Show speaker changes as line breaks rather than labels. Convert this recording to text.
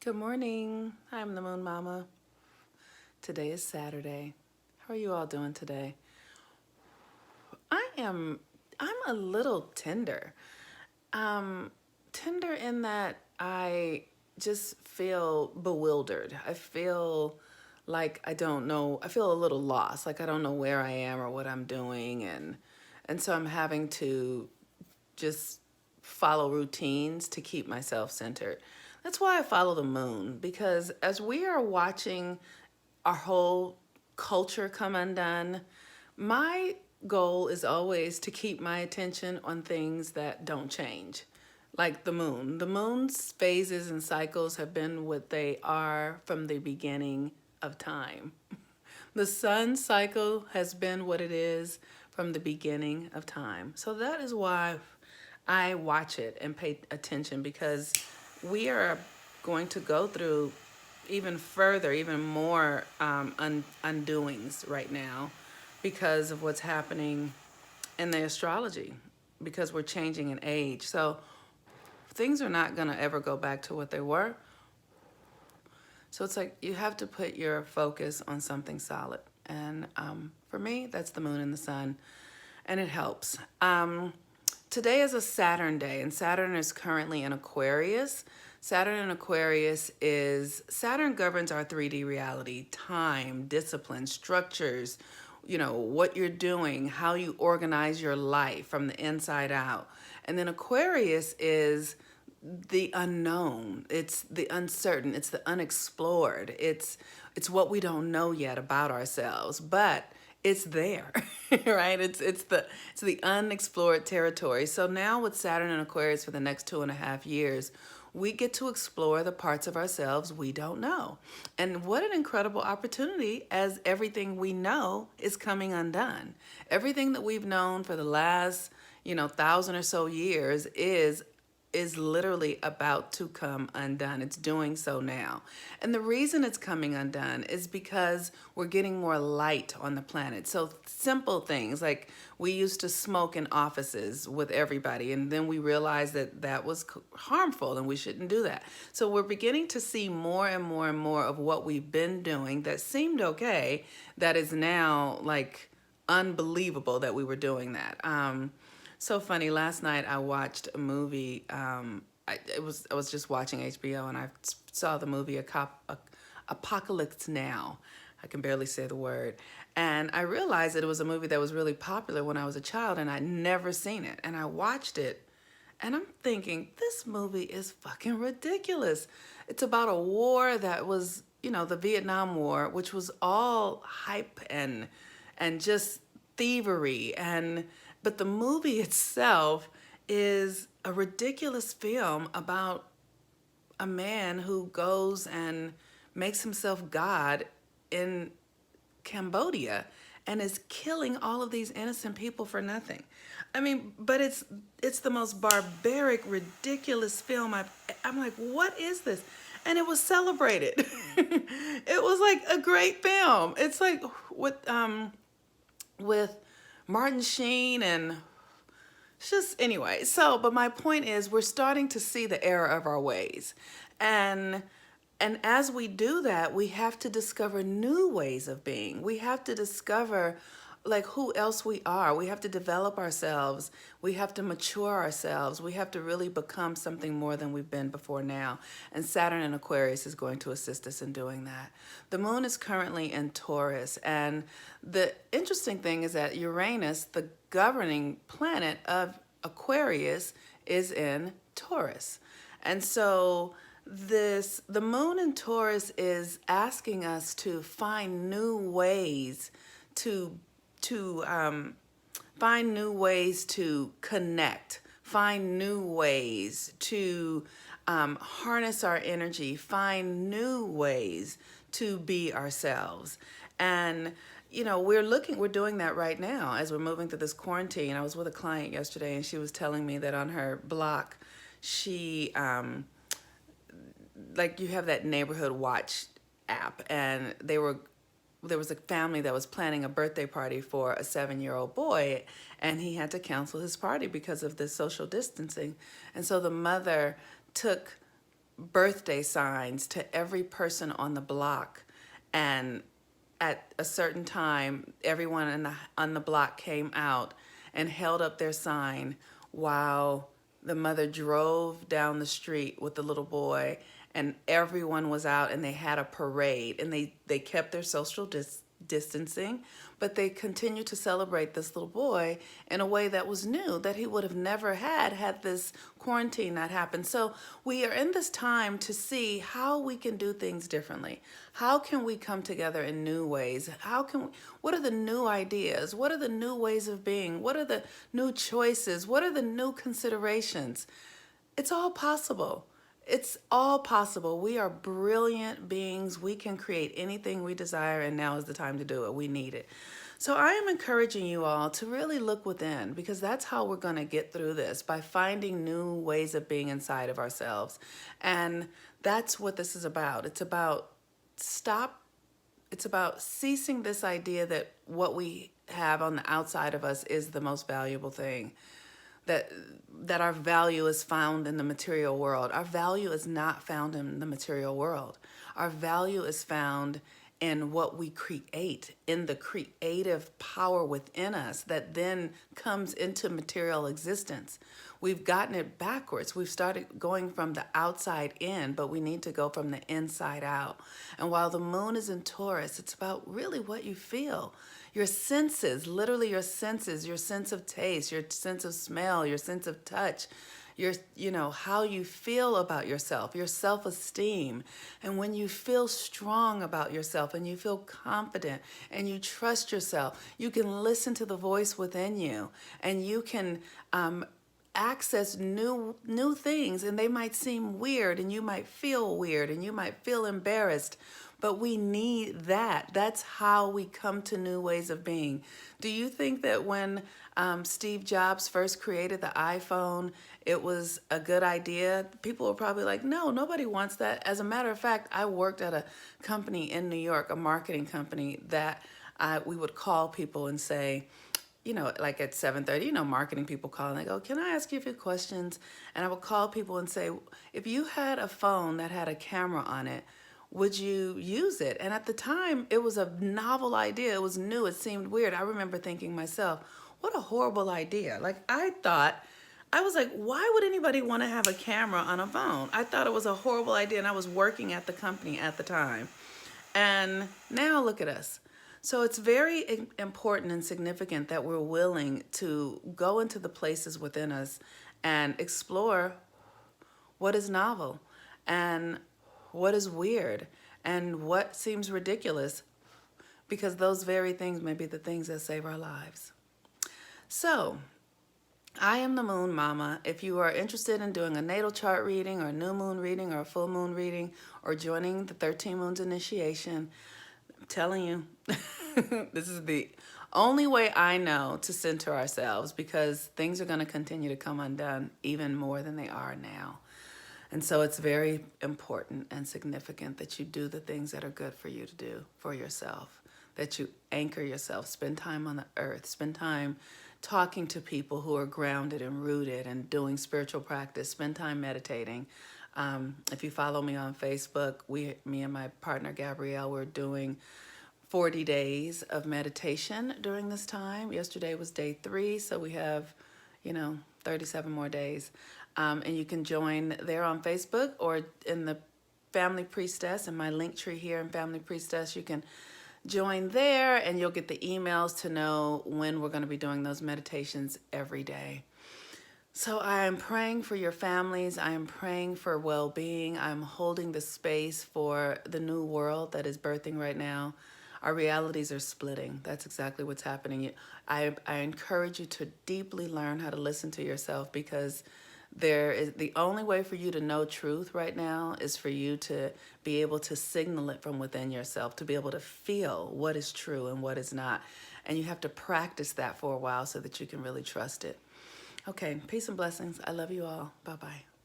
Good morning. I'm the Moon Mama. Today is Saturday. How are you all doing today? I am I'm a little tender. Um Tender in that I just feel bewildered. I feel like I don't know. I feel a little lost, like I don't know where I am or what I'm doing and so I'm having to just follow routines to keep myself centered. That's why I follow the moon, because as we are watching our whole culture come undone, my goal is always to keep my attention on things that don't change. Like the moon. The moon's phases and cycles have been what they are from the beginning of time. The sun cycle has been what it is from the beginning of time. So that is why I watch it and pay attention, because we are going to go through even further, even more undoings right now because of what's happening in the astrology, because we're changing in age. So things are not going to ever go back to what they were. So it's like you have to put your focus on something solid. And for me, that's the moon and the sun, and it helps. Today is a Saturn day, and Saturn is currently in Aquarius. Saturn in Aquarius is, Saturn governs our 3D reality, time, discipline, structures, what you're doing, how you organize your life from the inside out. And then Aquarius is the unknown, it's the uncertain, it's the unexplored, it's what we don't know yet about ourselves, but it's there. Right? It's the unexplored territory. So now with Saturn and Aquarius for the next 2.5 years, we get to explore the parts of ourselves we don't know. And what an incredible opportunity, as everything we know is coming undone. Everything that we've known for the last, 1,000 or so years is literally about to come undone. It's doing so now. And the reason it's coming undone is because we're getting more light on the planet. So simple things like we used to smoke in offices with everybody, and then we realized that that was harmful and we shouldn't do that. So we're beginning to see more and more and more of what we've been doing that seemed okay, that is now like unbelievable that we were doing that. So funny. Last night I watched a movie. I was just watching HBO, and I saw the movie Apocalypse Now. I can barely say the word, and I realized that it was a movie that was really popular when I was a child, and I'd never seen it. And I watched it, and I'm thinking, this movie is fucking ridiculous. It's about a war that was, the Vietnam War, which was all hype and just thievery, and but the movie itself is a ridiculous film about a man who goes and makes himself God in Cambodia and is killing all of these innocent people for nothing. I mean, but it's the most barbaric, ridiculous film. I'm like, what is this? And it was celebrated. It was like a great film. It's like with Martin Sheen, and it's just, anyway. So, but my point is, we're starting to see the error of our ways, and as we do that, we have to discover new ways of being. We have to discover like who else we are. We have to develop ourselves. We have to mature ourselves. We have to really become something more than we've been before now. And Saturn in Aquarius is going to assist us in doing that. The moon is currently in Taurus. And the interesting thing is that Uranus, the governing planet of Aquarius, is in Taurus. And so the moon in Taurus is asking us to find new ways to find new ways to connect, find new ways to harness our energy, find new ways to be ourselves. And we're doing that right now as we're moving through this quarantine. I was with a client yesterday, and she was telling me that on her block, she like, you have that neighborhood watch app, and there was a family that was planning a birthday party for a 7-year-old boy, and he had to cancel his party because of the social distancing. And so the mother took birthday signs to every person on the block. And at a certain time, everyone on the block came out and held up their sign while the mother drove down the street with the little boy, and everyone was out and they had a parade, and they kept their social distancing, but they continued to celebrate this little boy in a way that was new, that he would have never had this quarantine not happened. So we are in this time to see how we can do things differently. How can we come together in new ways? What are the new ideas? What are the new ways of being? What are the new choices? What are the new considerations? It's all possible. It's all possible. We are brilliant beings. We can create anything we desire, and now is the time to do it. We need it. So I am encouraging you all to really look within, because that's how we're going to get through this, by finding new ways of being inside of ourselves. And that's what this is about. It's about ceasing this idea that what we have on the outside of us is the most valuable thing. That our value is found in the material world. Our value is not found in the material world. Our value is found in what we create, in the creative power within us that then comes into material existence. We've gotten it backwards. We've started going from the outside in, but we need to go from the inside out. And while the moon is in Taurus, it's about really what you feel. Your senses, literally your senses, your sense of taste, your sense of smell, your sense of touch, how you feel about yourself, your self-esteem. And when you feel strong about yourself and you feel confident and you trust yourself, you can listen to the voice within you, and you can access new things, and they might seem weird, and you might feel weird, and you might feel embarrassed. But we need that. That's how we come to new ways of being. Do you think that when Steve Jobs first created the iPhone, it was a good idea? People were probably like, no, nobody wants that. As a matter of fact, I worked at a company in New York, a marketing company, that we would call people and say, like at 7:30, marketing people call and they go, can I ask you a few questions? And I would call people and say, if you had a phone that had a camera on it, would you use it? And at the time, it was a novel idea. It was new. It seemed weird. I remember thinking myself, what a horrible idea. I was like, why would anybody want to have a camera on a phone? I thought it was a horrible idea, and I was working at the company at the time. And now look at us. So it's very important and significant that we're willing to go into the places within us and explore what is novel and what is weird and what seems ridiculous, because those very things may be the things that save our lives. So I am the Moon Mama. If you are interested in doing a natal chart reading or a new moon reading or a full moon reading or joining the 13 Moons Initiation, I'm telling you, this is the only way I know to center ourselves, because things are going to continue to come undone even more than they are now. And so it's very important and significant that you do the things that are good for you to do for yourself, that you anchor yourself, spend time on the earth, spend time talking to people who are grounded and rooted and doing spiritual practice, spend time meditating. If you follow me on Facebook, me and my partner Gabrielle, we're doing 40 days of meditation during this time. Yesterday was day 3, so we have, 37 more days. And you can join there on Facebook or in the Family Priestess, in my link tree here in Family Priestess. You can join there and you'll get the emails to know when we're going to be doing those meditations every day. So I am praying for your families. I am praying for well-being. I'm holding the space for the new world that is birthing right now. Our realities are splitting. That's exactly what's happening. I encourage you to deeply learn how to listen to yourself, because the only way for you to know truth right now is for you to be able to signal it from within yourself, to be able to feel what is true and what is not. And you have to practice that for a while so that you can really trust it. Okay, peace and blessings. I love you all. Bye-bye.